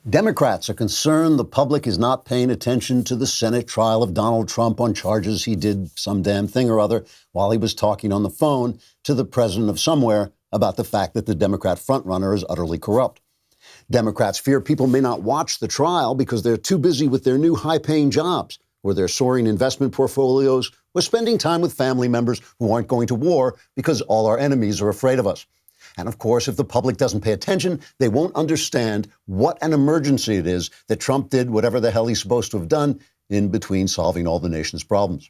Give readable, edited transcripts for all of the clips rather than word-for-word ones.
Democrats are concerned the public is not paying attention to the Senate trial of Donald Trump on charges he did some damn thing or other while he was talking on the phone to the president of somewhere about the fact that the Democrat frontrunner is utterly corrupt. Democrats fear people may not watch the trial because they're too busy with their new high-paying jobs or their soaring investment portfolios or spending time with family members who aren't going to war because all our enemies are afraid of us. And of course, if the public doesn't pay attention, they won't understand what an emergency it is that Trump did whatever the hell he's supposed to have done in between solving all the nation's problems.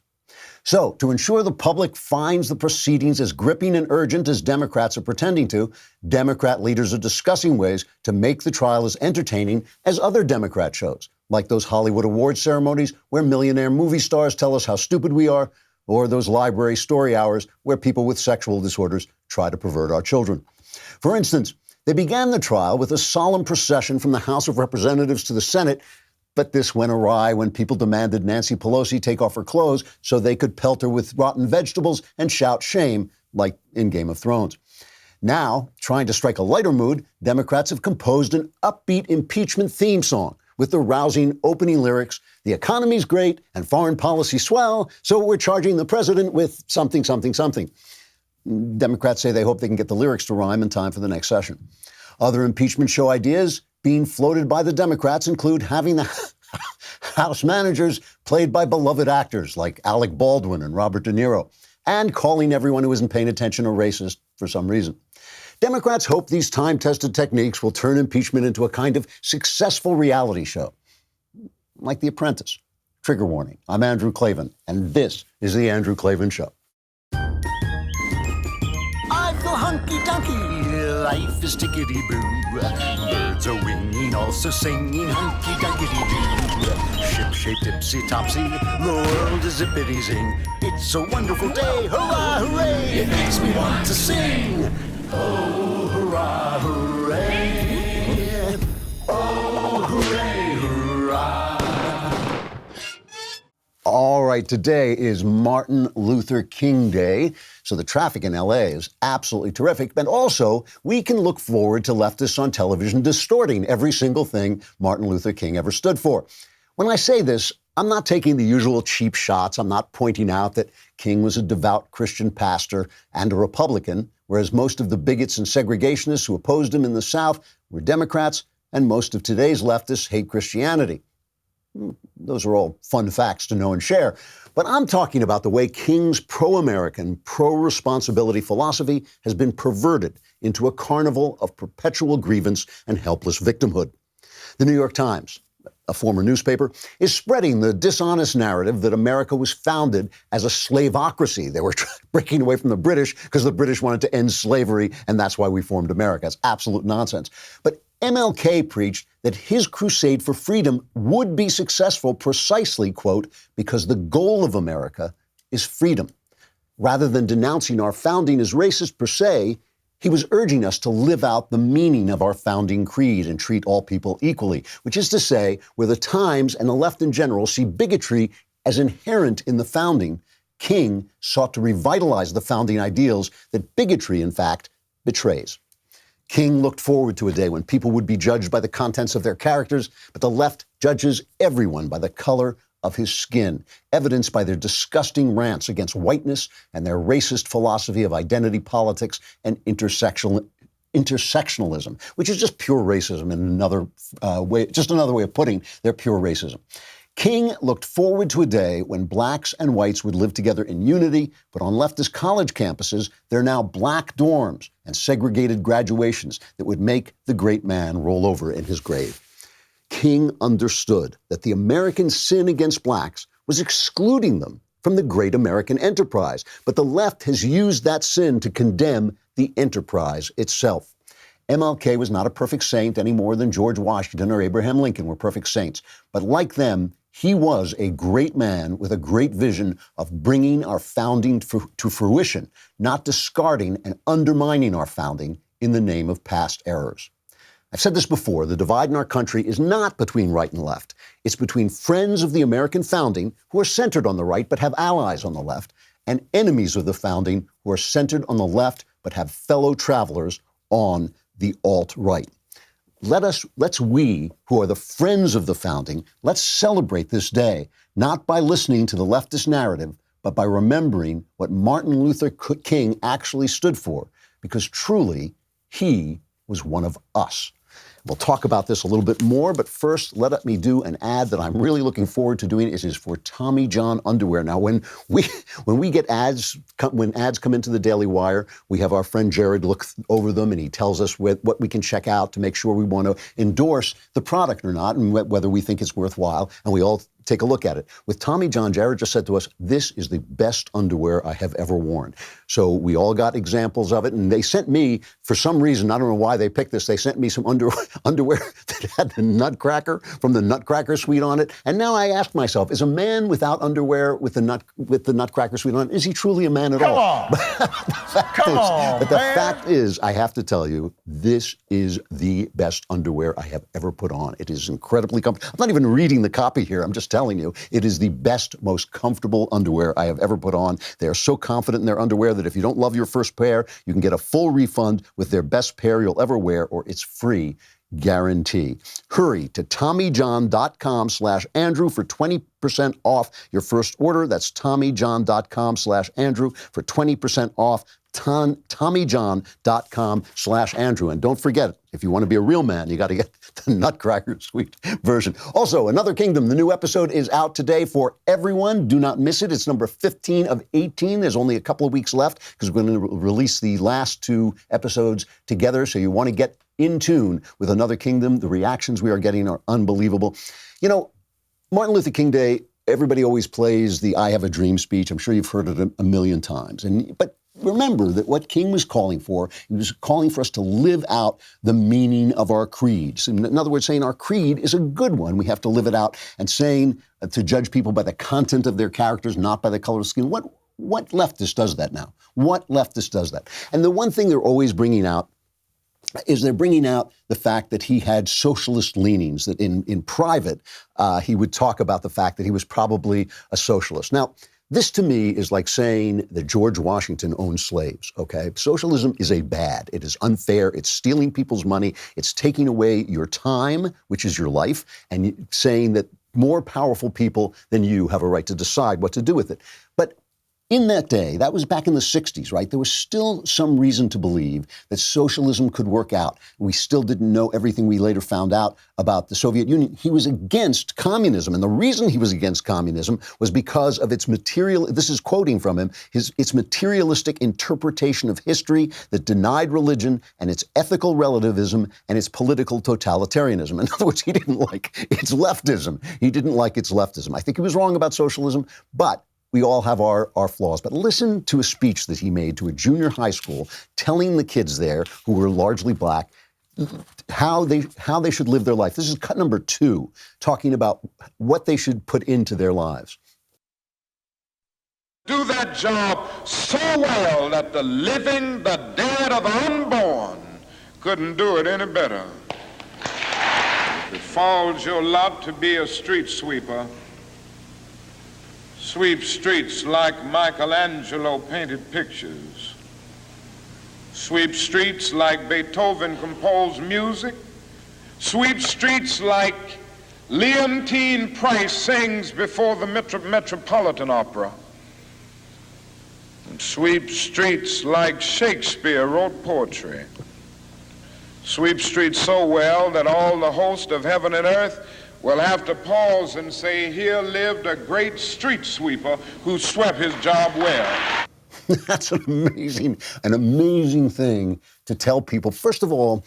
So, to ensure the public finds the proceedings as gripping and urgent as Democrats are pretending to, Democrat leaders are discussing ways to make the trial as entertaining as other Democrat shows, like those Hollywood awards ceremonies where millionaire movie stars tell us how stupid we are, or those library story hours where people with sexual disorders try to pervert our children. For instance, they began the trial with a solemn procession from the House of Representatives to the Senate, but this went awry when people demanded Nancy Pelosi take off her clothes so they could pelt her with rotten vegetables and shout shame, like in Game of Thrones. Now, trying to strike a lighter mood, Democrats have composed an upbeat impeachment theme song with the rousing opening lyrics, "The economy's great and foreign policy swell, so we're charging the president with something, something, something." Democrats say they hope they can get the lyrics to rhyme in time for the next session. Other impeachment show ideas being floated by the Democrats include having the House managers played by beloved actors like Alec Baldwin and Robert De Niro, and calling everyone who isn't paying attention a racist for some reason. Democrats hope these time-tested techniques will turn impeachment into a kind of successful reality show, like The Apprentice. Trigger warning, I'm Andrew Klavan, and this is The Andrew Klavan Show. I feel hunky-dunky, life is tickety-boo. Birds are winging, also singing hunky-dunky-doo. Ship-shape, tipsy-topsy, the world is zippity-zing. It's a wonderful day, hurrah, hooray! It makes me want to sing. Oh, hurrah, hooray! Oh, hooray, hurrah! All right, today is Martin Luther King Day, so the traffic in L.A. is absolutely terrific. But also, we can look forward to leftists on television distorting every single thing Martin Luther King ever stood for. When I say this, I'm not taking the usual cheap shots. I'm not pointing out that King was a devout Christian pastor and a Republican, whereas most of the bigots and segregationists who opposed him in the South were Democrats, and most of today's leftists hate Christianity. Those are all fun facts to know and share. But I'm talking about the way King's pro-American, pro-responsibility philosophy has been perverted into a carnival of perpetual grievance and helpless victimhood. The New York Times, a former newspaper, is spreading the dishonest narrative that America was founded as a slaveocracy. They were breaking away from the British because the British wanted to end slavery, and that's why we formed America. It's absolute nonsense. But MLK preached that his crusade for freedom would be successful precisely, quote, because the goal of America is freedom. Rather than denouncing our founding as racist per se, he was urging us to live out the meaning of our founding creed and treat all people equally, which is to say, where the Times and the left in general see bigotry as inherent in the founding, King sought to revitalize the founding ideals that bigotry, in fact, betrays. King looked forward to a day when people would be judged by the contents of their characters, but the left judges everyone by the color of his skin, evidenced by their disgusting rants against whiteness and their racist philosophy of identity politics and intersectionalism, which is just pure racism in another way, just another way of putting their pure racism. King looked forward to a day when blacks and whites would live together in unity, but on leftist college campuses, there are now black dorms and segregated graduations that would make the great man roll over in his grave. King understood that the American sin against blacks was excluding them from the great American enterprise, but the left has used that sin to condemn the enterprise itself. MLK was not a perfect saint any more than George Washington or Abraham Lincoln were perfect saints, but like them, he was a great man with a great vision of bringing our founding to fruition, not discarding and undermining our founding in the name of past errors. I've said this before, the divide in our country is not between right and left. It's between friends of the American founding who are centered on the right but have allies on the left, and enemies of the founding who are centered on the left but have fellow travelers on the alt-right. let's we, who are the friends of the founding, let's celebrate this day, not by listening to the leftist narrative, but by remembering what Martin Luther King actually stood for, because truly, he was one of us. We'll talk about this a little bit more, but first, let me do an ad that I'm really looking forward to doing. It is for Tommy John underwear. Now, when we get ads, when ads come into the Daily Wire, we have our friend Jared look over them, and he tells us what we can check out to make sure we want to endorse the product or not, and whether we think it's worthwhile, and we all take a look at it. With Tommy John, Jared just said to us, this is the best underwear I have ever worn. So we all got examples of it, and they sent me, for some reason, I don't know why they picked this, they sent me some underwear that had the Nutcracker from the Nutcracker suite on it. And now I ask myself, is a man without underwear with the Nutcracker suite on it, is he truly a man at all? Come on, but the fact is, I have to tell you, this is the best underwear I have ever put on. It is incredibly comfortable. I'm not even reading the copy here. I'm just telling you, it is the best, most comfortable underwear I have ever put on. They are so confident in their underwear that if you don't love your first pair, you can get a full refund with their best pair you'll ever wear, or it's free. Guarantee. Hurry to TommyJohn.com/Andrew for 20% off your first order. That's TommyJohn.com/Andrew for 20% off. TommyJohn.com/Andrew. And don't forget, if you want to be a real man, you got to get the Nutcracker Suite version. Also, Another Kingdom, the new episode is out today for everyone. Do not miss it. It's number 15 of 18. There's only a couple of weeks left because we're going to release the last two episodes together. So you want to get in tune with Another Kingdom. The reactions we are getting are unbelievable. You know, Martin Luther King Day, everybody always plays the I Have a Dream speech. I'm sure you've heard it a million times. But remember that what King was calling for, he was calling for us to live out the meaning of our creeds. In other words, saying our creed is a good one. We have to live it out, and saying to judge people by the content of their characters, not by the color of skin. What leftist does that now? What leftist does that? And the one thing they're always bringing out is they're bringing out the fact that he had socialist leanings, that in private, he would talk about the fact that he was probably a socialist. Now, this to me is like saying that George Washington owned slaves, okay? Socialism is bad. It is unfair. It's stealing people's money. It's taking away your time, which is your life, and saying that more powerful people than you have a right to decide what to do with it. But in that day, that was back in the 60s, right? There was still some reason to believe that socialism could work out. We still didn't know everything we later found out about the Soviet Union. He was against communism. And the reason he was against communism was because of its this is quoting from him, its materialistic interpretation of history that denied religion and its ethical relativism and its political totalitarianism. In other words, he didn't like its leftism. He didn't like its leftism. I think he was wrong about socialism, but we all have our flaws. But listen to a speech that he made to a junior high school telling the kids there, who were largely black, how they should live their life. This is cut number 2, talking about what they should put into their lives. Do that job so well that the living, the dead, or the unborn couldn't do it any better. If it falls your lot to be a street sweeper, sweep streets like Michelangelo painted pictures. Sweep streets like Beethoven composed music. Sweep streets like Leontine Price sings before the Metropolitan Opera. And sweep streets like Shakespeare wrote poetry. Sweep streets so well that all the host of heaven and earth will have to pause and say, here lived a great street sweeper who swept his job well. That's an amazing thing to tell people. First of all,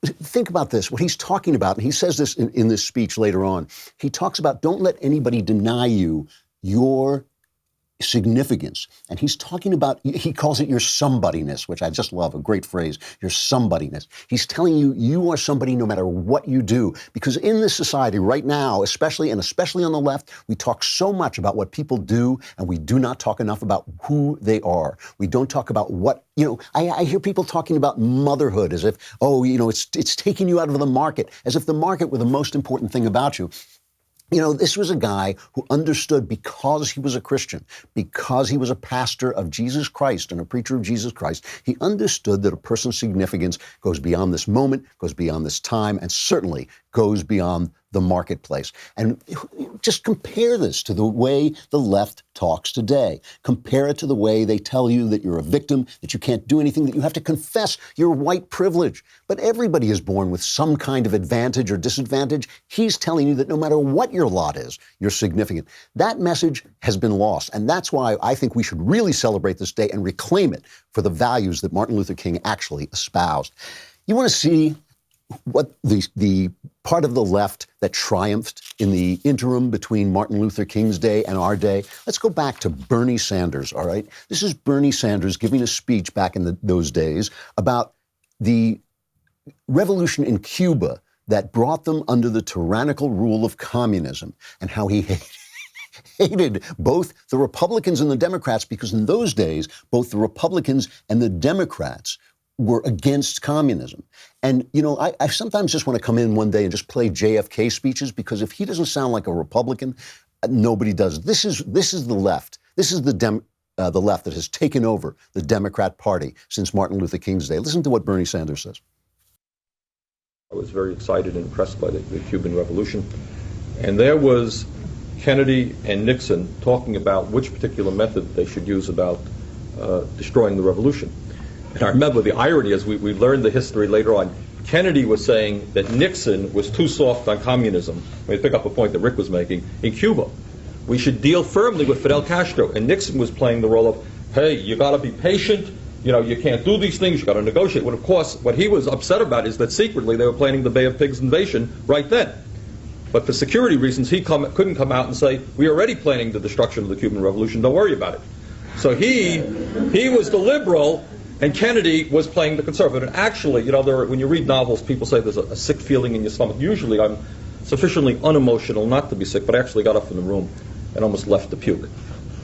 think about this, what he's talking about, and he says this in this speech later on. He talks about don't let anybody deny you your significance. And he's talking about, he calls it your somebodyness, which I just love, a great phrase, your somebodyness. He's telling you, you are somebody no matter what you do. Because in this society right now, especially on the left, we talk so much about what people do, and we do not talk enough about who they are. We don't talk about what, I hear people talking about motherhood as if, it's taking you out of the market, as if the market were the most important thing about you. You know, this was a guy who understood, because he was a Christian, because he was a pastor of Jesus Christ and a preacher of Jesus Christ, he understood that a person's significance goes beyond this moment, goes beyond this time, and certainly goes beyond the marketplace. And just compare this to the way the left talks today. Compare it to the way they tell you that you're a victim, that you can't do anything, that you have to confess your white privilege. But everybody is born with some kind of advantage or disadvantage. He's telling you that no matter what your lot is, you're significant. That message has been lost. And that's why I think we should really celebrate this day and reclaim it for the values that Martin Luther King actually espoused. You want to see what the part of the left that triumphed in the interim between Martin Luther King's day and our day? Let's go back to Bernie Sanders, all right? This is Bernie Sanders giving a speech back in those days about the revolution in Cuba that brought them under the tyrannical rule of communism, and how he hated both the Republicans and the Democrats, because in those days, both the Republicans and the Democrats were against communism. And, you know, I sometimes just want to come in one day and just play JFK speeches, because if he doesn't sound like a Republican, nobody does. This is the left. This is the left that has taken over the Democrat Party since Martin Luther King's day. Listen to what Bernie Sanders says. I was very excited and impressed by the Cuban Revolution. And there was Kennedy and Nixon talking about which particular method they should use about destroying the revolution. And I remember the irony, as we learned the history later on, Kennedy was saying that Nixon was too soft on communism. Let me pick up a point that Rick was making. In Cuba, we should deal firmly with Fidel Castro. And Nixon was playing the role of, hey, you got to be patient. You know, you can't do these things. You got to negotiate. Well, of course, what he was upset about is that secretly they were planning the Bay of Pigs invasion right then. But for security reasons, he couldn't come out and say, we're already planning the destruction of the Cuban Revolution. Don't worry about it. So he was the liberal, and Kennedy was playing the conservative. And actually, you know, when you read novels, people say there's a sick feeling in your stomach. Usually I'm sufficiently unemotional not to be sick, but I actually got up from the room and almost left to puke.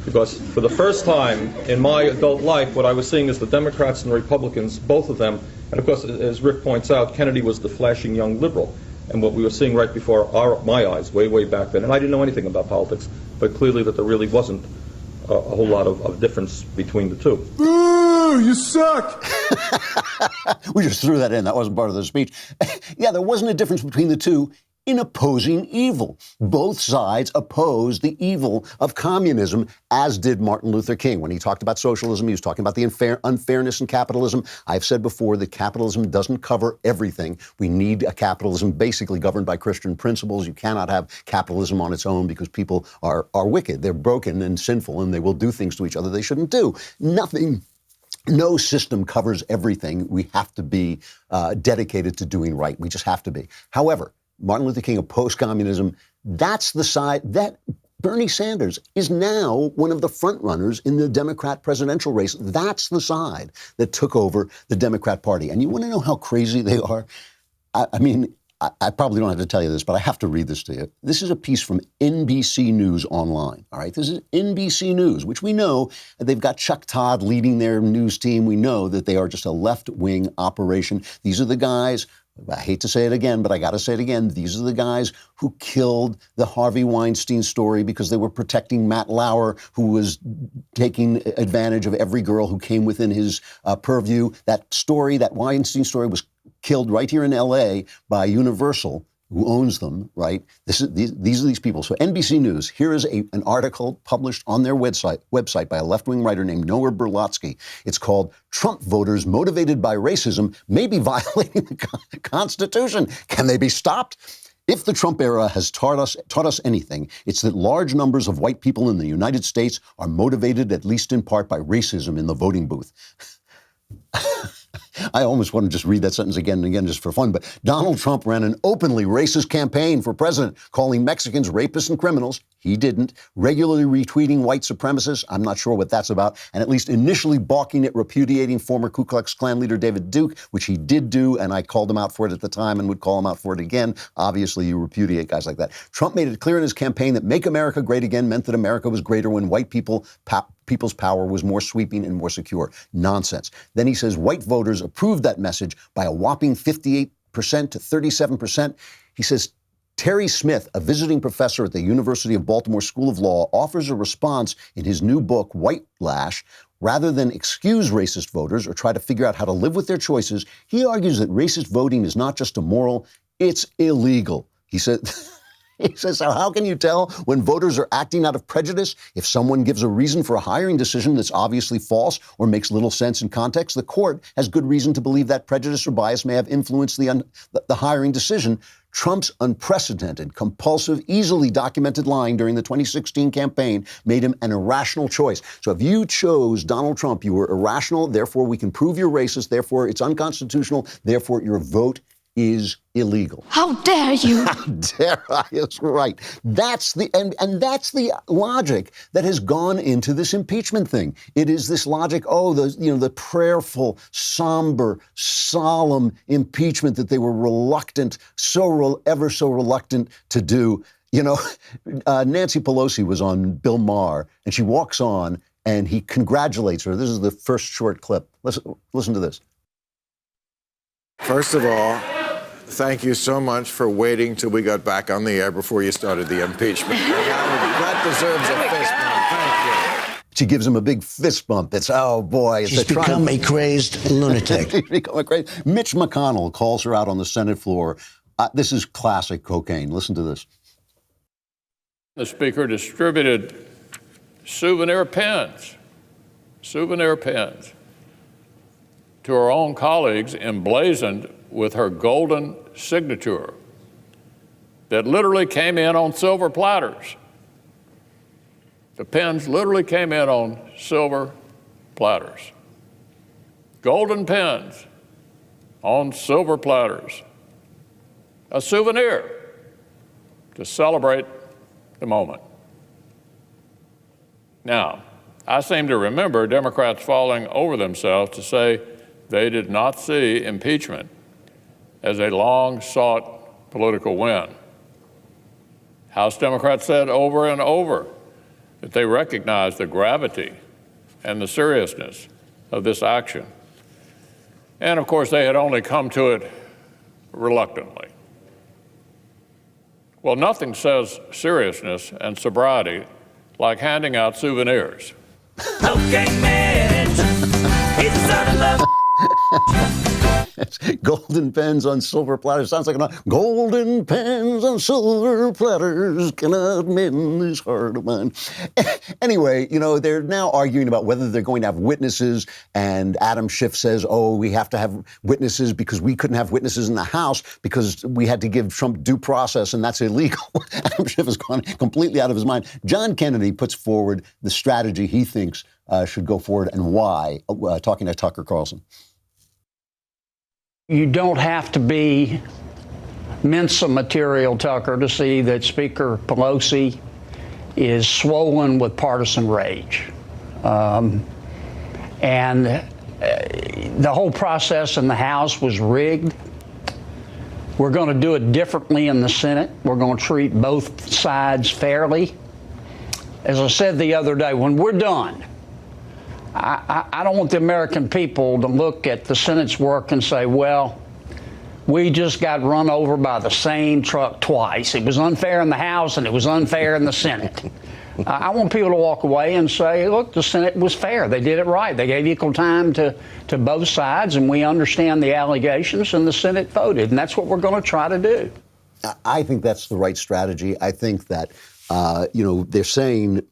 Because for the first time in my adult life, what I was seeing is the Democrats and the Republicans, both of them, and of course, as Rick points out, Kennedy was the flashing young liberal. And what we were seeing right before my eyes, way back then, and I didn't know anything about politics, but clearly that there really wasn't a whole lot of difference between the two. Boo! You suck! We just threw that in. That wasn't part of the speech. Yeah, there wasn't a difference between the two in opposing evil. Both sides opposed the evil of communism, as did Martin Luther King. When he talked about socialism, he was talking about the unfairness in capitalism. I've said before that capitalism doesn't cover everything. We need a capitalism basically governed by Christian principles. You cannot have capitalism on its own, because people are wicked. They're broken and sinful, and they will do things to each other they shouldn't do. No system covers everything. We have to be dedicated to doing right. We just have to be. However, Martin Luther King opposed communism. That's the side that Bernie Sanders is now one of the front runners in the Democrat presidential race. That's the side that took over the Democrat Party. And you want to know how crazy they are? I mean, I probably don't have to tell you this, but I have to read this to you. This is a piece from NBC News Online, all right? This is NBC News, which we know they've got Chuck Todd leading their news team. We know that they are just a left-wing operation. These are the guys, I hate to say it again, but I got to say it again. These are the guys who killed the Harvey Weinstein story because they were protecting Matt Lauer, who was taking advantage of every girl who came within his purview. That story, that Weinstein story, was killed right here in L.A. by Universal, who owns them, right? These are these people. So NBC News, here is an article published on their website by a left-wing writer named Noah Berlotsky. It's called "Trump Voters Motivated by Racism May Be Violating the Constitution. Can they be stopped?" If the Trump era has taught us anything, it's that large numbers of white people in the United States are motivated, at least in part, by racism in the voting booth. I almost want to just read that sentence again and again just for fun, but Donald Trump ran an openly racist campaign for president, calling Mexicans rapists and criminals. He didn't. Regularly retweeting white supremacists. I'm not sure what that's about. And at least initially balking at repudiating former Ku Klux Klan leader David Duke, which he did do, and I called him out for it at the time and would call him out for it again. Obviously, you repudiate guys like that. Trump made it clear in his campaign that Make America Great Again meant that America was greater when white people's power was more sweeping and more secure. Nonsense. Then he says white voters approved that message by a whopping 58% to 37%. He says Terry Smith, a visiting professor at the University of Baltimore School of Law, offers a response in his new book, White Lash. Rather than excuse racist voters or try to figure out how to live with their choices, he argues that racist voting is not just immoral, it's illegal. He said, so how can you tell when voters are acting out of prejudice? If someone gives a reason for a hiring decision that's obviously false or makes little sense in context, the court has good reason to believe that prejudice or bias may have influenced the hiring decision. Trump's unprecedented, compulsive, easily documented lying during the 2016 campaign made him an irrational choice. So if you chose Donald Trump, you were irrational, therefore we can prove you're racist, therefore it's unconstitutional, therefore your vote is illegal. How dare you? How dare I? That's right. That's the and that's the logic that has gone into this impeachment thing. It is this logic, the prayerful, somber, solemn impeachment that they were reluctant, ever so reluctant to do. Nancy Pelosi was on Bill Maher, and she walks on, and he congratulates her. This is the first short clip. Listen to this. First of all, thank you so much for waiting till we got back on the air before you started the impeachment. That deserves a fist bump. Thank you. She gives him a big fist bump. It's, oh boy. She's become a crazed lunatic. Mitch McConnell calls her out on the Senate floor. This is classic cocaine. Listen to this. The Speaker distributed souvenir pens to her own colleagues emblazoned with her golden signature that literally came in on silver platters. The pens literally came in on silver platters. Golden pens on silver platters. A souvenir to celebrate the moment. Now, I seem to remember Democrats falling over themselves to say they did not see impeachment as a long-sought political win. House Democrats said over and over that they recognized the gravity and the seriousness of this action. And of course, they had only come to it reluctantly. Well, nothing says seriousness and sobriety like handing out souvenirs. Cocaine man, he's a son of love. Golden pens on silver platters. Sounds like golden pens on silver platters cannot mend this heart of mine. Anyway, they're now arguing about whether they're going to have witnesses. And Adam Schiff says, we have to have witnesses because we couldn't have witnesses in the House because we had to give Trump due process, and that's illegal. Adam Schiff has gone completely out of his mind. John Kennedy puts forward the strategy he thinks should go forward and why, talking to Tucker Carlson. You don't have to be Mensa material, Tucker, to see that Speaker Pelosi is swollen with partisan rage. And the whole process in the House was rigged. We're going to do it differently in the Senate. We're going to treat both sides fairly. As I said the other day, when we're done, I don't want the American people to look at the Senate's work and say, well, we just got run over by the same truck twice. It was unfair in the House and it was unfair in the Senate. I want people to walk away and say, look, the Senate was fair. They did it right. They gave equal time to both sides, and we understand the allegations, and the Senate voted. And that's what we're going to try to do. I think that's the right strategy. I think that, they're saying,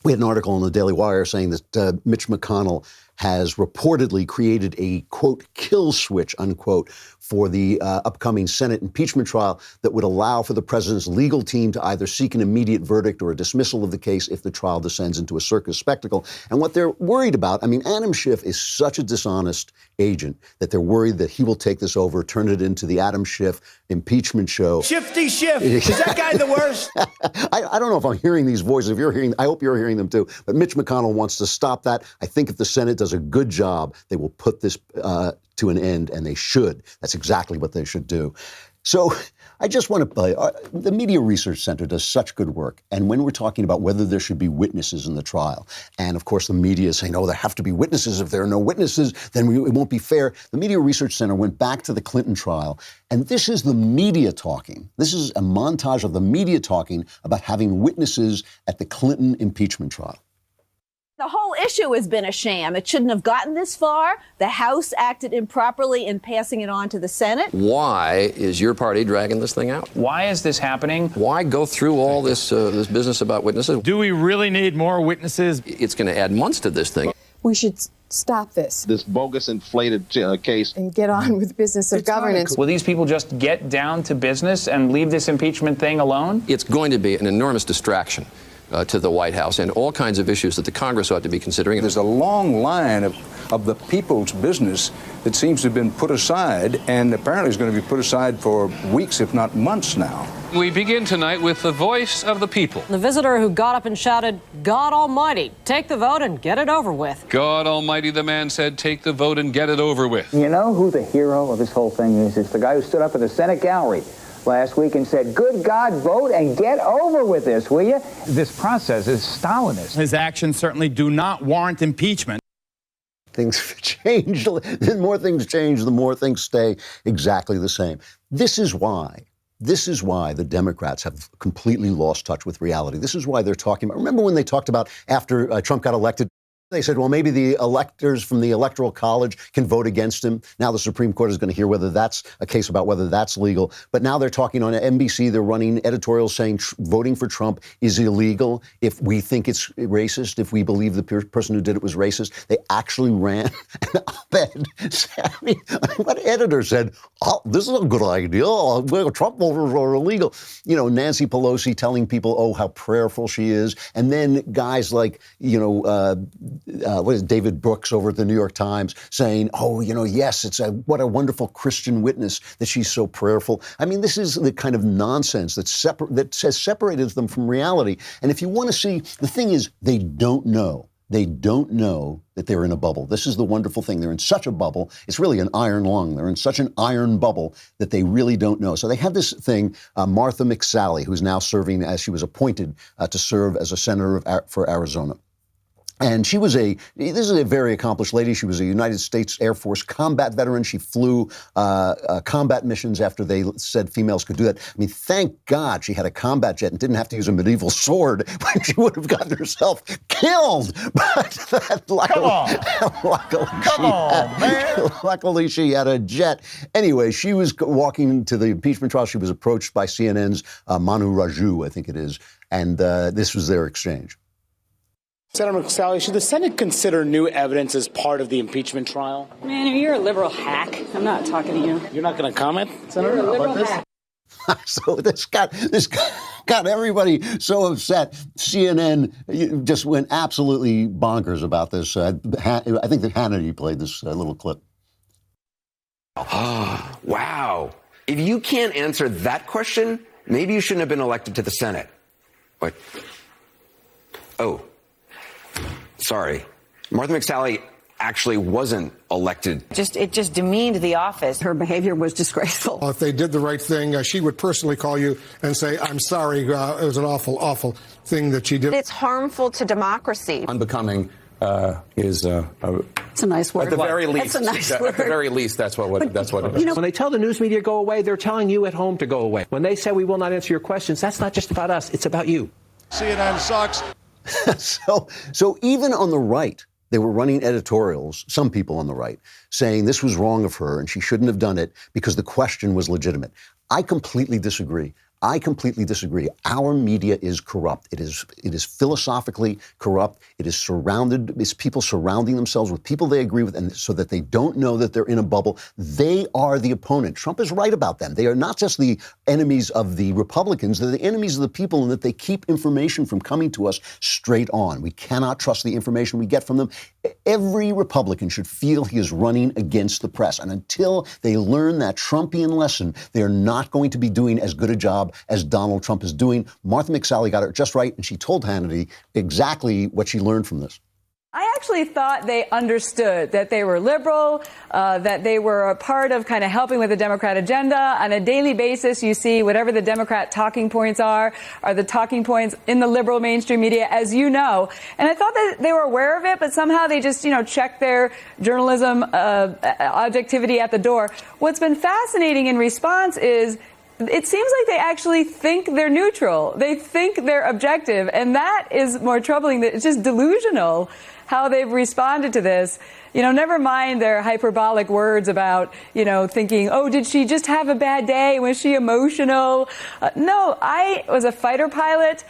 we had an article in the Daily Wire saying that Mitch McConnell has reportedly created a, quote, kill switch, unquote, for the upcoming Senate impeachment trial that would allow for the president's legal team to either seek an immediate verdict or a dismissal of the case if the trial descends into a circus spectacle. And what they're worried about, Adam Schiff is such a dishonest agent that they're worried that he will take this over, turn it into the Adam Schiff impeachment show. Shifty Schiff. Is that guy the worst? I don't know if I'm hearing these voices. If you're hearing, I hope you're hearing them too. But Mitch McConnell wants to stop that. I think if the Senate does a good job, they will put this to an end, and they should. That's exactly what they should do. So I just want to play. The Media Research Center does such good work. And when we're talking about whether there should be witnesses in the trial, and of course the media is saying, oh, there have to be witnesses. If there are no witnesses, then it won't be fair. The Media Research Center went back to the Clinton trial. And this is the media talking. This is a montage of the media talking about having witnesses at the Clinton impeachment trial. The whole issue has been a sham. It shouldn't have gotten this far. The House acted improperly in passing it on to the Senate. Why is your party dragging this thing out? Why is this happening? Why go through all this business about witnesses? Do we really need more witnesses? It's going to add months to this thing. We should stop this bogus inflated case and get on with business of governance. Will these people just get down to business and leave this impeachment thing alone? It's going to be an enormous distraction to the White House and all kinds of issues that the Congress ought to be considering. There's a long line of the people's business that seems to have been put aside, and apparently is going to be put aside for weeks, if not months now. We begin tonight with the voice of the people. The visitor who got up and shouted, "God Almighty, take the vote and get it over with." God Almighty, the man said, take the vote and get it over with. You know who the hero of this whole thing is? It's the guy who stood up in the Senate gallery last week and said, "Good God, vote and get over with this, will you?" This process is Stalinist. His actions certainly do not warrant impeachment. Things change. The more things change, the more things stay exactly the same. This is why the Democrats have completely lost touch with reality. This is why they're talking about, remember when they talked about after Trump got elected, they said, well, maybe the electors from the Electoral College can vote against him. Now the Supreme Court is going to hear whether that's a case about whether that's legal. But now they're talking on NBC. They're running editorials saying voting for Trump is illegal if we think it's racist, if we believe the person who did it was racist. They actually ran an op-ed. I mean, what editor said, oh, this is a good idea. Trump voters are illegal. You know, Nancy Pelosi telling people, oh, how prayerful she is. And then guys like, what is David Brooks over at the New York Times saying, oh, yes, what a wonderful Christian witness that she's so prayerful. I mean, this is the kind of nonsense that has separated them from reality. And if you want to see, the thing is, they don't know. They don't know that they're in a bubble. This is the wonderful thing. They're in such a bubble. It's really an iron lung. They're in such an iron bubble that they really don't know. So they have this thing, Martha McSally, who's now serving as she was appointed to serve as a senator for Arizona. And this is a very accomplished lady. She was a United States Air Force combat veteran. She flew combat missions after they said females could do that. I mean, thank God she had a combat jet and didn't have to use a medieval sword when she would have gotten herself killed. But luckily she had a jet. Anyway, she was walking to the impeachment trial. She was approached by CNN's Manu Raju, I think it is. And this was their exchange. Senator McSally, should the Senate consider new evidence as part of the impeachment trial? Man, you're a liberal hack. I'm not talking to you. You're not going to comment, Senator, you're a liberal about hack. So this got everybody so upset. CNN just went absolutely bonkers about this. I think that Hannity played this little clip. Wow. If you can't answer that question, maybe you shouldn't have been elected to the Senate. What? Oh. Sorry. Martha McSally actually wasn't elected. It just demeaned the office. Her behavior was disgraceful. If they did the right thing, she would personally call you and say, I'm sorry, it was an awful, awful thing that she did. It's harmful to democracy. Unbecoming is it's a nice word. At the very least, it's a nice word. At the very least, that's what it is. When they tell the news media to go away, they're telling you at home to go away. When they say we will not answer your questions, that's not just about us, it's about you. CNN sucks. So even on the right, they were running editorials, some people on the right, saying this was wrong of her and she shouldn't have done it because the question was legitimate. I completely disagree. Our media is corrupt. It is philosophically corrupt. It's people surrounding themselves with people they agree with, and so that they don't know that they're in a bubble. They are the opponent. Trump is right about them. They are not just the enemies of the Republicans. They're the enemies of the people, and that they keep information from coming to us straight on. We cannot trust the information we get from them. Every Republican should feel he is running against the press. And until they learn that Trumpian lesson, they are not going to be doing as good a job as Donald Trump is doing. Martha McSally got it just right, and she told Hannity exactly what she learned from this. I actually thought they understood that they were liberal, that they were a part of kind of helping with the Democrat agenda. On a daily basis, you see whatever the Democrat talking points are the talking points in the liberal mainstream media, as you know. And I thought that they were aware of it, but somehow they just, checked their journalism objectivity at the door. What's been fascinating in response is it seems like they actually think they're neutral. They think they're objective. And that is more troubling. That it's just delusional how they've responded to this. Never mind their hyperbolic words about, thinking, oh, did she just have a bad day? Was she emotional? No, I was a fighter pilot.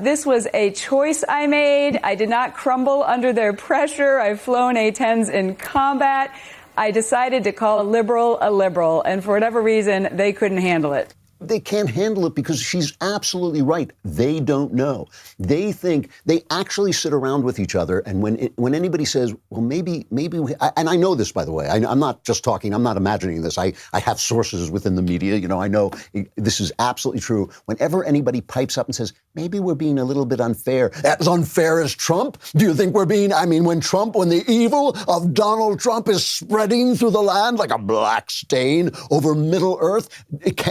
This was a choice I made. I did not crumble under their pressure. I've flown A-10s in combat. I decided to call a liberal, and for whatever reason, they couldn't handle it. They can't handle it because she's absolutely right. They don't know. They think they actually sit around with each other. And when anybody says, well, maybe and I know this, by the way, I'm not just talking, I'm not imagining this. I have sources within the media. I know this is absolutely true. Whenever anybody pipes up and says, maybe we're being a little bit unfair, as unfair as Trump? Do you think we're being, when the evil of Donald Trump is spreading through the land like a black stain over Middle Earth,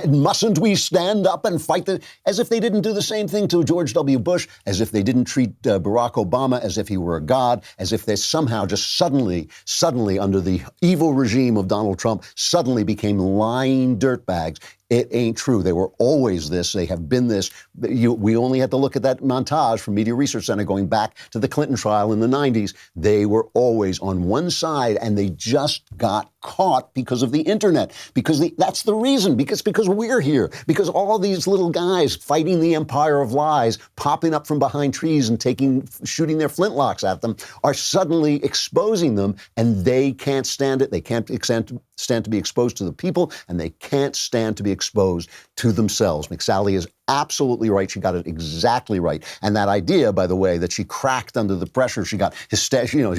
mustn't we stand up and fight as if they didn't do the same thing to George W. Bush, as if they didn't treat Barack Obama as if he were a god, as if they somehow just suddenly, under the evil regime of Donald Trump, suddenly became lying dirtbags. It ain't true. They were always this. They have been this. We only had to look at that montage from Media Research Center going back to the Clinton trial in the 90s. They were always on one side, and they just got caught because of the internet. That's the reason. Because we're here. Because all these little guys fighting the empire of lies, popping up from behind trees and shooting their flintlocks at them, are suddenly exposing them, and they can't stand it. They can't stand to be exposed to the people, and they can't stand to be exposed to themselves. McSally is absolutely right. She got it exactly right. And that idea, by the way, that she cracked under the pressure, she got hysterical,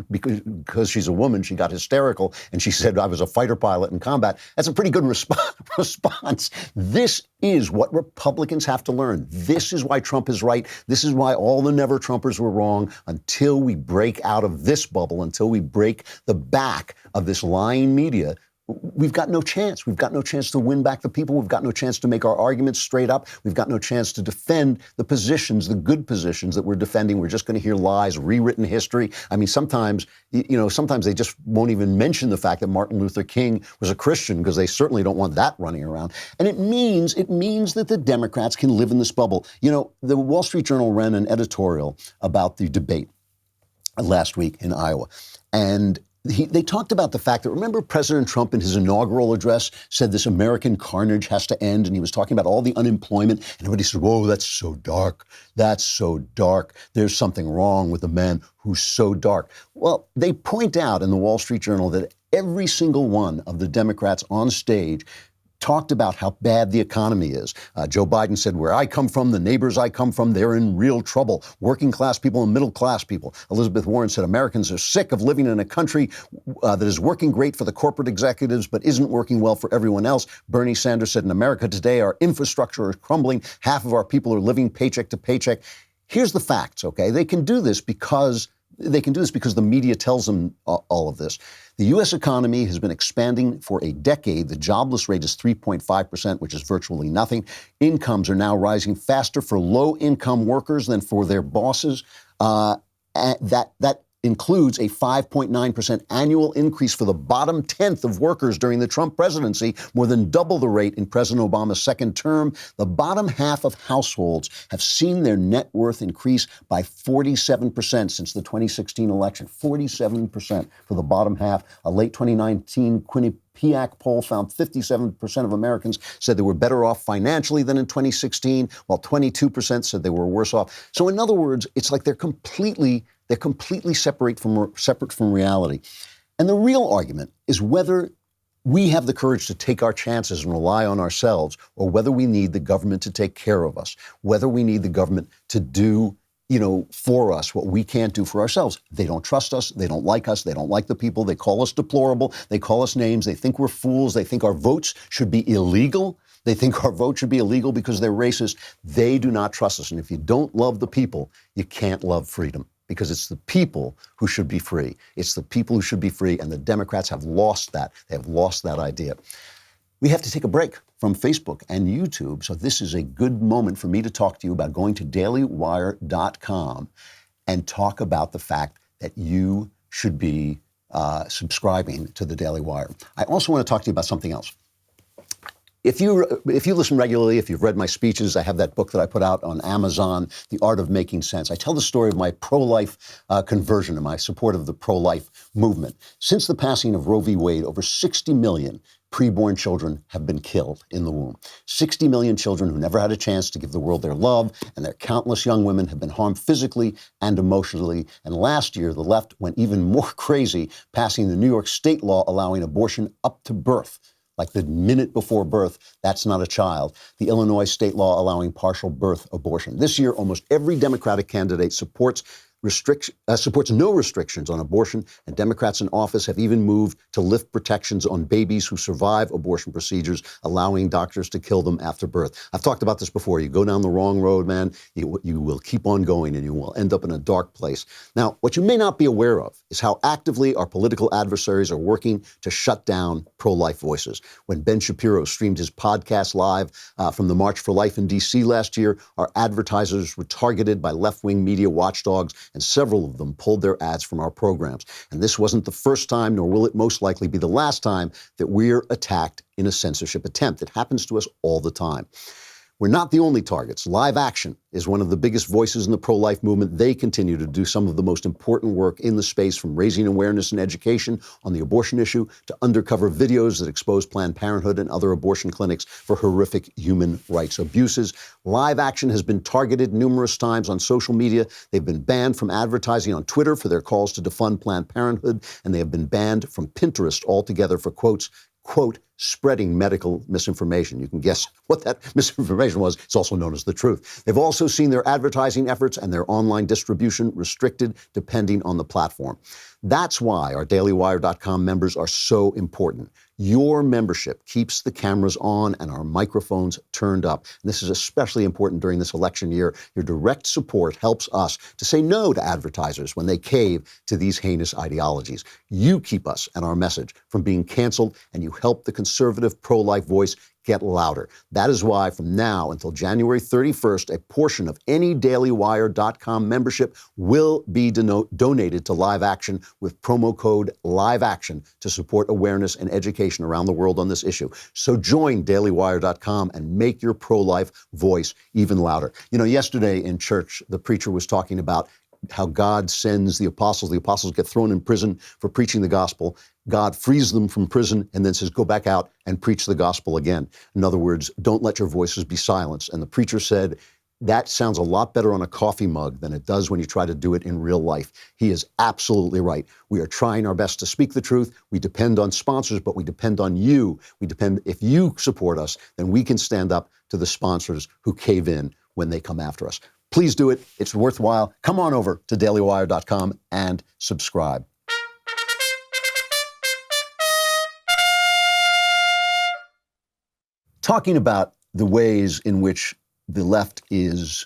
because she's a woman, she got hysterical, and she said, I was a fighter pilot in combat. That's a pretty good response. This is what Republicans have to learn. This is why Trump is right. This is why all the never-Trumpers were wrong. Until we break out of this bubble, until we break the back of this lying media, we've got no chance. We've got no chance to win back the people. We've got no chance to make our arguments straight up. We've got no chance to defend the positions, the good positions that we're defending. We're just going to hear lies, rewritten history. Sometimes they just won't even mention the fact that Martin Luther King was a Christian, because they certainly don't want that running around. And it means that the Democrats can live in this bubble. The Wall Street Journal ran an editorial about the debate last week in Iowa. And they talked about the fact that, remember, President Trump in his inaugural address said this American carnage has to end, and he was talking about all the unemployment, and everybody said, whoa, that's so dark. That's so dark. There's something wrong with a man who's so dark. Well, they point out in the Wall Street Journal that every single one of the Democrats on stage talked about how bad the economy is. Joe Biden said, where I come from, the neighbors I come from, they're in real trouble. Working class people and middle class people. Elizabeth Warren said, Americans are sick of living in a country that is working great for the corporate executives, but isn't working well for everyone else. Bernie Sanders said, in America today, our infrastructure is crumbling. Half of our people are living paycheck to paycheck. Here's the facts, okay? They can do this because the media tells them all of this. The U.S. economy has been expanding for a decade. The jobless rate is 3.5%, which is virtually nothing. Incomes are now rising faster for low-income workers than for their bosses. That includes a 5.9% annual increase for the bottom 10th of workers during the Trump presidency, more than double the rate in President Obama's second term. The bottom half of households have seen their net worth increase by 47% since the 2016 election. 47% for the bottom half. A late 2019 Quinnipiac poll found 57% of Americans said they were better off financially than in 2016, while 22% said they were worse off. So in other words, it's like they're completely separate from reality. And the real argument is whether we have the courage to take our chances and rely on ourselves, or whether we need the government to take care of us, whether we need the government to do, for us what we can't do for ourselves. They don't trust us. They don't like us. They don't like the people. They call us deplorable. They call us names. They think we're fools. They think our votes should be illegal. They think our vote should be illegal because they're racist. They do not trust us. And if you don't love the people, you can't love freedom. because it's the people who should be free. It's the people who should be free, and the Democrats have lost that. They have lost that idea. We have to take a break from Facebook and YouTube, so this is a good moment for me to talk to you about going to dailywire.com and talk about the fact that you should be subscribing to the Daily Wire. I also want to talk to you about something else. If you listen regularly, if you've read my speeches, I have that book that I put out on Amazon, The Art of Making Sense. I tell the story of my pro-life conversion and my support of the pro-life movement. Since the passing of Roe v. Wade, over 60 million preborn children have been killed in the womb. 60 million children who never had a chance to give the world their love, and their countless young women have been harmed physically and emotionally. And last year, the left went even more crazy, passing the New York state law allowing abortion up to birth. Like the minute before birth, that's not a child. The Illinois state law allowing partial birth abortion. This year, almost every Democratic candidate supports no restrictions on abortion, and Democrats in office have even moved to lift protections on babies who survive abortion procedures, allowing doctors to kill them after birth. I've talked about this before. You go down the wrong road, man, you will keep on going, and you will end up in a dark place. Now, what you may not be aware of is how actively our political adversaries are working to shut down pro-life voices. When Ben Shapiro streamed his podcast live from the March for Life in D.C. last year, our advertisers were targeted by left-wing media watchdogs, and several of them pulled their ads from our programs. And this wasn't the first time, nor will it most likely be the last time, that we're attacked in a censorship attempt. It happens to us all the time. We're not the only targets. Live Action is one of the biggest voices in the pro-life movement. They continue to do some of the most important work in the space, from raising awareness and education on the abortion issue to undercover videos that expose Planned Parenthood and other abortion clinics for horrific human rights abuses. Live Action has been targeted numerous times on social media. They've been banned from advertising on Twitter for their calls to defund Planned Parenthood, and they have been banned from Pinterest altogether for quote, spreading medical misinformation. You can guess what that misinformation was. It's also known as the truth. They've also seen their advertising efforts and their online distribution restricted depending on the platform. That's why our dailywire.com members are so important. Your membership keeps the cameras on and our microphones turned up. And this is especially important during this election year. Your direct support helps us to say no to advertisers when they cave to these heinous ideologies. You keep us and our message from being canceled, and you help the conservative pro-life voice get louder. That is why from now until January 31st, a portion of any dailywire.com membership will be donated to Live Action with promo code LiveAction to support awareness and education around the world on this issue. So join dailywire.com and make your pro-life voice even louder. You know, yesterday in church, the preacher was talking about how God sends the apostles. The apostles get thrown in prison for preaching the gospel. God frees them from prison and then says, go back out and preach the gospel again. In other words, don't let your voices be silenced. And the preacher said, that sounds a lot better on a coffee mug than it does when you try to do it in real life. He is absolutely right. We are trying our best to speak the truth. We depend on sponsors, but we depend on you. If you support us, then we can stand up to the sponsors who cave in when they come after us. Please do it. It's worthwhile. Come on over to dailywire.com and subscribe. Talking about the ways in which the left is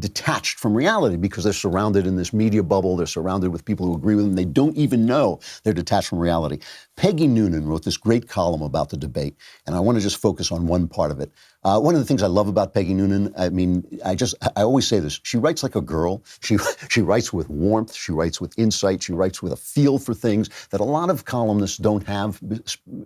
detached from reality because they're surrounded in this media bubble. They're surrounded with people who agree with them. They don't even know they're detached from reality. Peggy Noonan wrote this great column about the debate, and I want to just focus on one part of it. One of the things I love about Peggy Noonan, I mean, I always say this, she writes like a girl. She writes with warmth. She writes with insight. She writes with a feel for things that a lot of columnists don't have,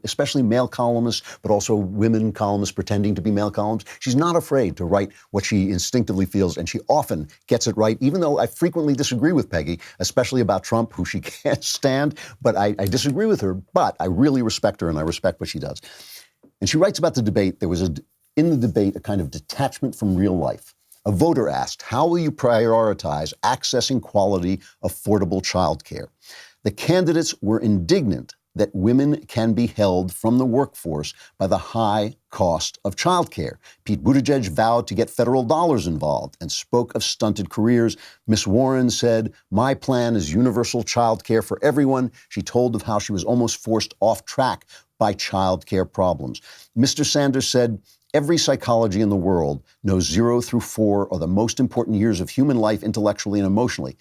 especially male columnists, but also women columnists pretending to be male columnists. She's not afraid to write what she instinctively feels, and she often gets it right, even though I frequently disagree with Peggy, especially about Trump, who she can't stand. But I disagree with her, but I really respect her, and I respect what she does. And she writes about the debate. There was in the debate a kind of detachment from real life. A voter asked, how will you prioritize accessing quality, affordable childcare? The candidates were indignant that women can be held from the workforce by the high cost of childcare. Pete Buttigieg vowed to get federal dollars involved and spoke of stunted careers. Miss Warren said, my plan is universal childcare for everyone. She told of how she was almost forced off track by childcare problems. Mr. Sanders said, every psychology in the world knows 0 through 4 are the most important years of human life intellectually and emotionally.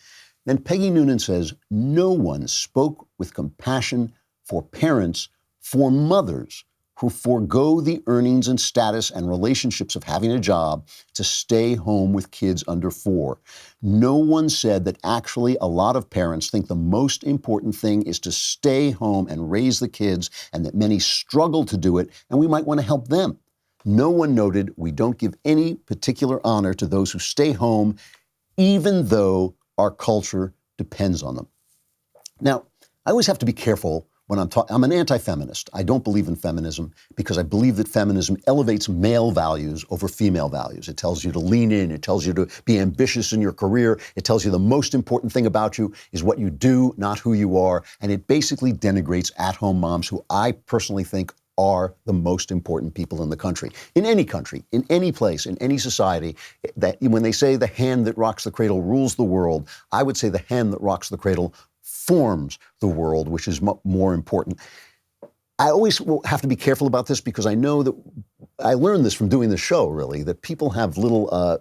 Then Peggy Noonan says, no one spoke with compassion for parents, for mothers who forego the earnings and status and relationships of having a job to stay home with kids under 4. No one said that actually a lot of parents think the most important thing is to stay home and raise the kids, and that many struggle to do it, and we might want to help them. No one noted we don't give any particular honor to those who stay home, even though our culture depends on them. Now, I always have to be careful when I'm an anti-feminist. I don't believe in feminism because I believe that feminism elevates male values over female values. It tells you to lean in. It tells you to be ambitious in your career. It tells you the most important thing about you is what you do, not who you are. And it basically denigrates at-home moms, who I personally think are the most important people in the country, in any place, in any society. That when they say the hand that rocks the cradle rules the world, I would say the hand that rocks the cradle forms the world, which is more important. I always will have to be careful about this because I know that I learned this from doing the show, really, that people have little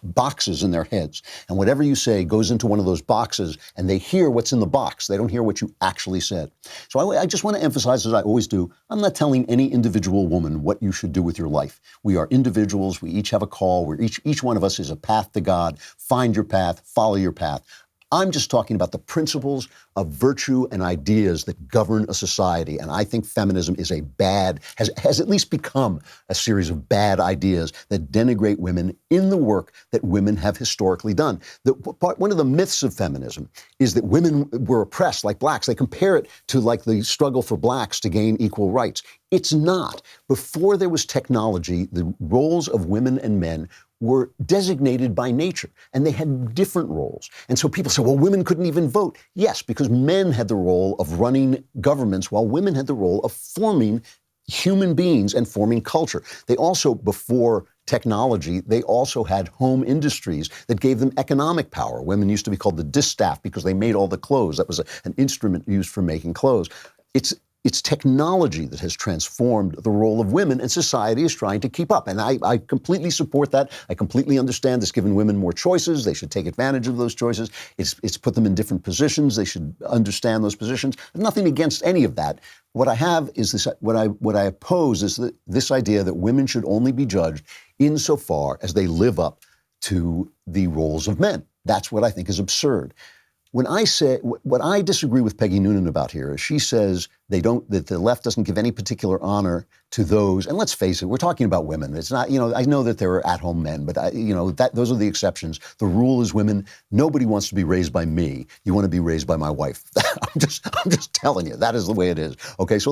boxes in their heads. And whatever you say goes into one of those boxes, and they hear what's in the box. They don't hear what you actually said. So I just want to emphasize, as I always do, I'm not telling any individual woman what you should do with your life. We are individuals. We each have a call. Each one of us is a path to God. Find your path. Follow your path. I'm just talking about the principles of virtue and ideas that govern a society. And I think feminism is has at least become a series of bad ideas that denigrate women in the work that women have historically done. One of the myths of feminism is that women were oppressed like blacks. They compare it to like the struggle for blacks to gain equal rights. It's not. Before there was technology, the roles of women and men were designated by nature, and they had different roles. And so people say, well, women couldn't even vote. Yes, because men had the role of running governments while women had the role of forming human beings and forming culture. They also, before technology, they also had home industries that gave them economic power. Women used to be called the distaff because they made all the clothes. That was an instrument used for making clothes. It's technology that has transformed the role of women, and society is trying to keep up. And I completely support that. I completely understand this, giving women more choices. They should take advantage of those choices. It's put them in different positions. They should understand those positions. Nothing against any of that. What I have is this. What I oppose is this idea that women should only be judged insofar as they live up to the roles of men. That's what I think is absurd. When I say, what I disagree with Peggy Noonan about here is she says that the left doesn't give any particular honor to those, and let's face it, we're talking about women. It's not, I know that there are at-home men, but those are the exceptions. The rule is women. Nobody wants to be raised by me. You want to be raised by my wife. I'm just telling you, that is the way it is. Okay, so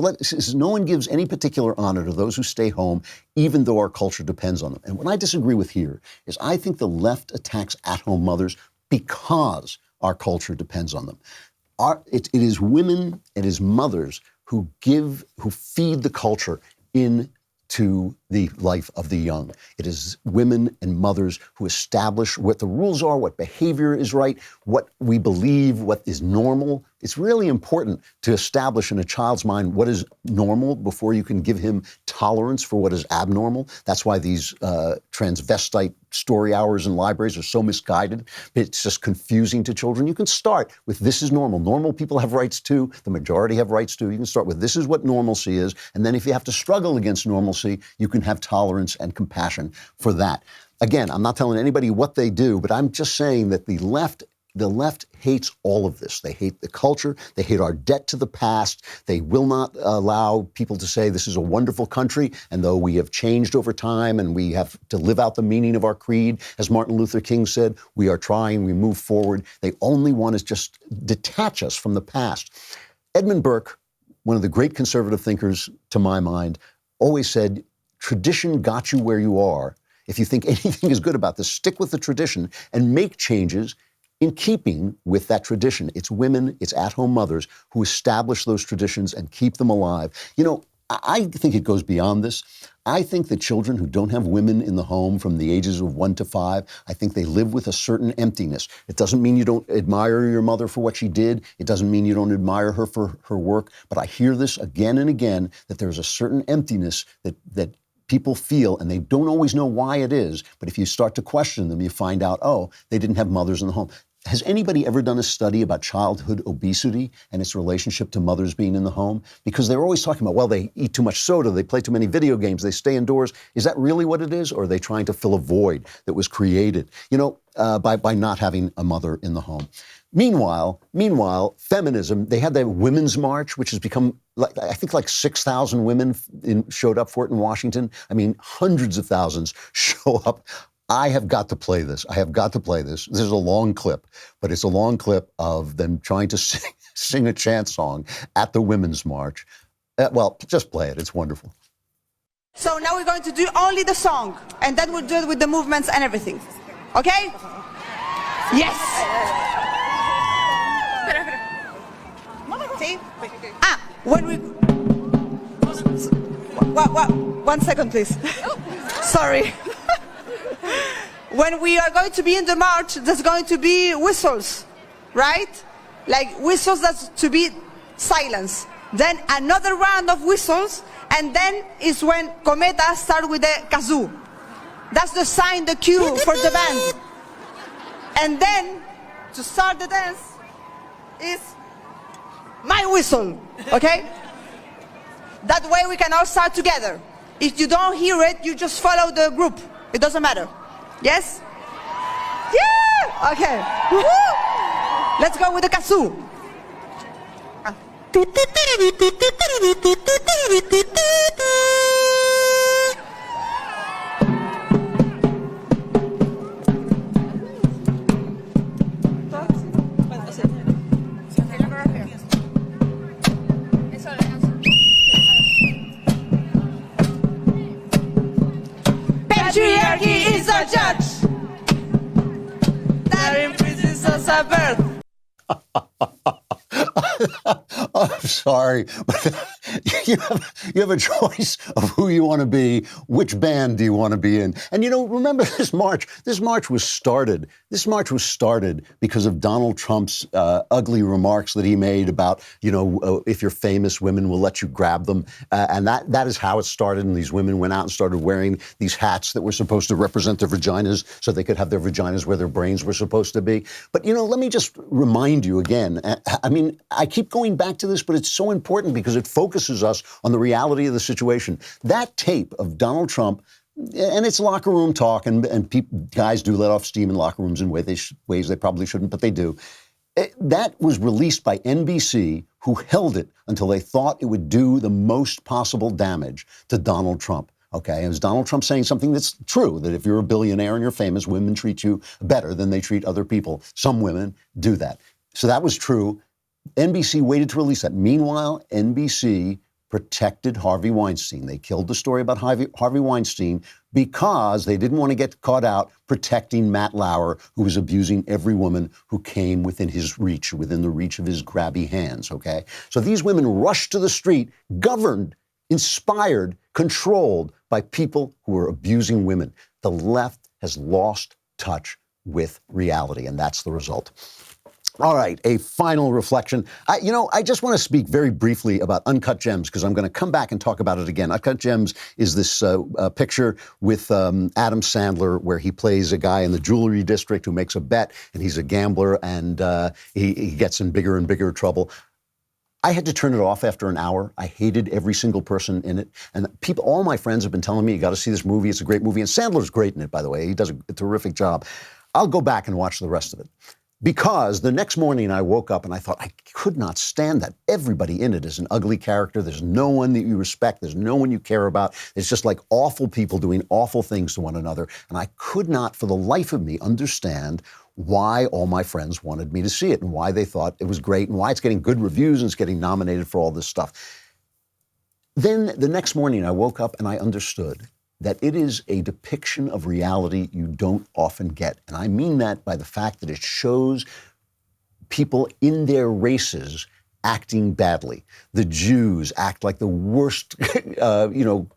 no one gives any particular honor to those who stay home, even though our culture depends on them. And what I disagree with here is I think the left attacks at-home mothers because our culture depends on them. It is women, it is mothers who feed the culture into the life of the young. It is women and mothers who establish what the rules are, what behavior is right, what we believe, what is normal. It's really important to establish in a child's mind what is normal before you can give him tolerance for what is abnormal. That's why these transvestite story hours in libraries are so misguided. It's just confusing to children. You can start with this is normal. Normal people have rights too. The majority have rights too. You can start with this is what normalcy is. And then if you have to struggle against normalcy, you can have tolerance and compassion for that. Again, I'm not telling anybody what they do, but I'm just saying that the left hates all of this. They hate the culture. They hate our debt to the past. They will not allow people to say this is a wonderful country, and though we have changed over time and we have to live out the meaning of our creed, as Martin Luther King said, we are trying, we move forward. They only want to just detach us from the past. Edmund Burke, one of the great conservative thinkers to my mind, always said, tradition got you where you are. If you think anything is good about this, stick with the tradition and make changes in keeping with that tradition. It's women, it's at-home mothers who establish those traditions and keep them alive. I think it goes beyond this. I think that children who don't have women in the home from the ages of 1 to 5, I think they live with a certain emptiness. It doesn't mean you don't admire your mother for what she did. It doesn't mean you don't admire her for her work. But I hear this again and again, that there's a certain emptiness that people feel, and they don't always know why it is. But if you start to question them, you find out, oh, they didn't have mothers in the home. Has anybody ever done a study about childhood obesity and its relationship to mothers being in the home? Because they're always talking about, well, they eat too much soda, they play too many video games, they stay indoors. Is that really what it is? Or are they trying to fill a void that was created, by not having a mother in the home? Meanwhile, feminism, they had the Women's March, which has become, I think 6,000 women showed up for it in Washington. I mean, hundreds of thousands show up. I have got to play this. This is a long clip, but it's a long clip of them trying to sing a chant song at the Women's March. Well, just play it. It's wonderful. So now we're going to do only the song, and then we'll do it with the movements and everything. Okay? Yes! See? When we... One second, please. Sorry. When we are going to be in the march, there's going to be whistles, right? Like whistles that's to be silence. Then another round of whistles, and then is when Cometa start with the kazoo. That's the sign, the cue for the band. And then, to start the dance, is my whistle, okay? That way we can all start together. If you don't hear it, you just follow the group. It doesn't matter. Yes? Yeah! Okay. Woo-hoo! Let's go with the kazoo. Patriarchy is a judge that imprisons us at birth. I'm sorry, but you have a choice of who you want to be. Which band do you want to be in? And remember this march. This march was started because of Donald Trump's ugly remarks that he made about, if you're famous, women will let you grab them, and that is how it started. And these women went out and started wearing these hats that were supposed to represent their vaginas, so they could have their vaginas where their brains were supposed to be. But let me just remind you again. I mean, I keep going back to this, but it's so important because it focuses us on the reality of the situation. That tape of Donald Trump, and it's locker room talk, and guys do let off steam in locker rooms in ways they probably shouldn't, but they do. That was released by NBC, who held it until they thought it would do the most possible damage to Donald Trump. Okay, it was Donald Trump saying something that's true, that if you're a billionaire and you're famous, women treat you better than they treat other people. Some women do that. So that was true. NBC waited to release that. Meanwhile, NBC protected Harvey Weinstein. They killed the story about Harvey Weinstein because they didn't want to get caught out protecting Matt Lauer, who was abusing every woman who came within the reach of his grabby hands, okay? So these women rushed to the street, governed, inspired, controlled by people who were abusing women. The left has lost touch with reality, and that's the result. All right, a final reflection. I just want to speak very briefly about Uncut Gems because I'm going to come back and talk about it again. Uncut Gems is this picture with Adam Sandler where he plays a guy in the jewelry district who makes a bet, and he's a gambler, and he gets in bigger and bigger trouble. I had to turn it off after an hour. I hated every single person in it. And all my friends have been telling me, you got to see this movie. It's a great movie. And Sandler's great in it, by the way. He does a terrific job. I'll go back and watch the rest of it. Because the next morning I woke up and I thought, I could not stand that. Everybody in it is an ugly character. There's no one that you respect. There's no one you care about. It's just like awful people doing awful things to one another. And I could not, for the life of me, understand why all my friends wanted me to see it and why they thought it was great and why it's getting good reviews and it's getting nominated for all this stuff. Then the next morning I woke up and I understood that it is a depiction of reality you don't often get. And I mean that by the fact that it shows people in their races acting badly. The Jews act like the worst,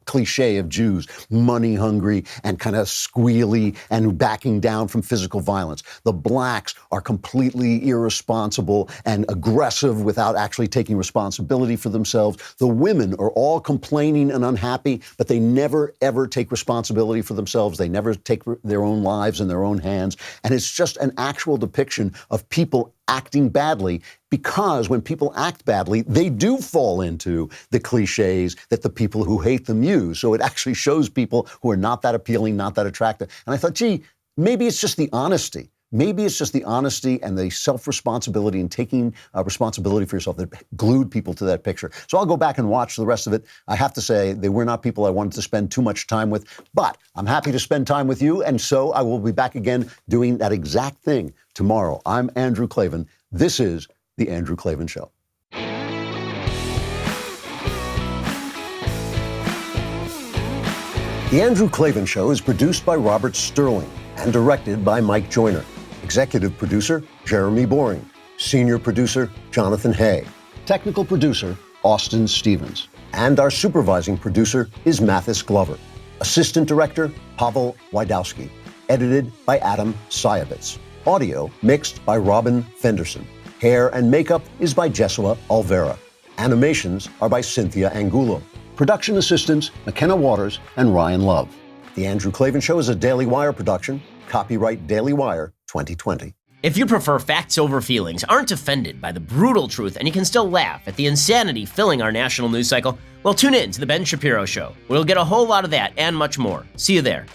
cliche of Jews, money hungry and kind of squealy and backing down from physical violence. The blacks are completely irresponsible and aggressive without actually taking responsibility for themselves. The women are all complaining and unhappy, but they never, ever take responsibility for themselves. They never take their own lives in their own hands. And it's just an actual depiction of people acting badly, because when people act badly, they do fall into the cliches that the people who hate them use. So it actually shows people who are not that appealing, not that attractive. And I thought, gee, maybe it's just the honesty. Maybe it's just the honesty and the self-responsibility and taking responsibility for yourself that glued people to that picture. So I'll go back and watch the rest of it. I have to say, they were not people I wanted to spend too much time with, but I'm happy to spend time with you. And so I will be back again doing that exact thing tomorrow. I'm Andrew Klavan. This is The Andrew Klavan Show. The Andrew Klavan Show is produced by Robert Sterling and directed by Mike Joyner. Executive producer, Jeremy Boring. Senior producer, Jonathan Hay. Technical producer, Austin Stevens. And our supervising producer is Mathis Glover. Assistant director, Pavel Wydowski. Edited by Adam Sayevitz. Audio mixed by Robin Fenderson. Hair and makeup is by Jesua Alvera. Animations are by Cynthia Angulo. Production assistants, McKenna Waters and Ryan Love. The Andrew Klavan Show is a Daily Wire production. Copyright Daily Wire 2020. If you prefer facts over feelings, aren't offended by the brutal truth, and you can still laugh at the insanity filling our national news cycle, well, tune in to The Ben Shapiro Show. We'll get a whole lot of that and much more. See you there.